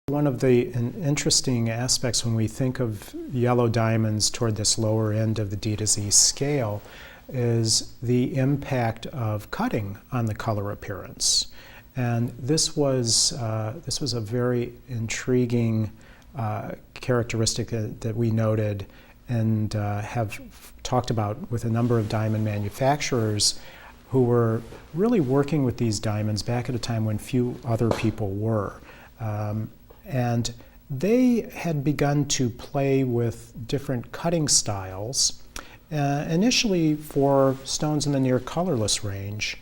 One of the interesting aspects when we think of yellow diamonds toward this lower end of the D to Z scale is the impact of cutting on the color appearance. And this was a very intriguing characteristic that we noted and have talked about with a number of diamond manufacturers who were really working with these diamonds back at a time when few other people were. And they had begun to play with different cutting styles, initially for stones in the near colorless range,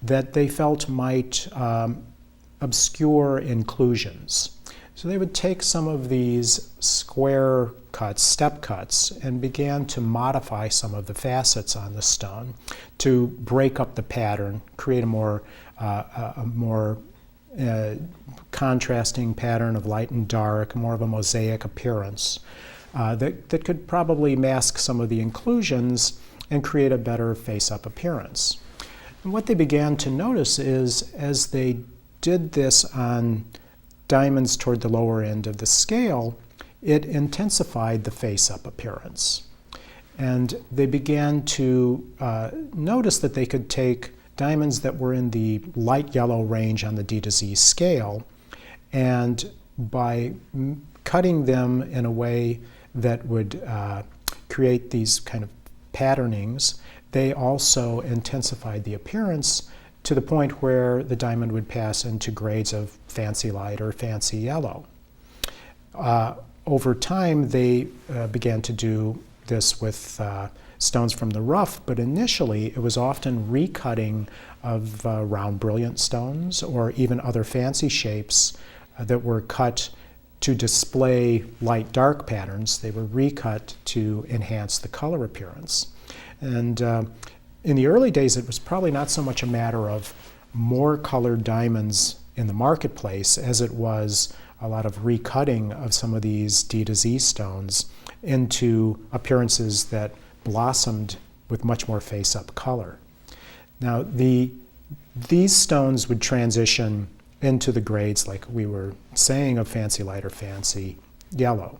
that they felt might obscure inclusions. So they would take some of these square cuts, step cuts, and began to modify some of the facets on the stone to break up the pattern, create a more contrasting pattern of light and dark, more of a mosaic appearance that could probably mask some of the inclusions and create a better face-up appearance. And what they began to notice is, as they did this on diamonds toward the lower end of the scale, it intensified the face-up appearance. And they began to notice that they could take diamonds that were in the light yellow range on the D to Z scale, and by cutting them in a way that would create these kind of patternings, they also intensified the appearance to the point where the diamond would pass into grades of fancy light or fancy yellow. Over time, they began to do this with stones from the rough, but initially it was often recutting of round brilliant stones or even other fancy shapes that were cut to display light-dark patterns. They were recut to enhance the color appearance. And in the early days, it was probably not so much a matter of more colored diamonds in the marketplace as it was a lot of recutting of some of these D to Z stones into appearances that blossomed with much more face-up color. Now, these stones would transition into the grades, like we were saying, of fancy light or fancy yellow.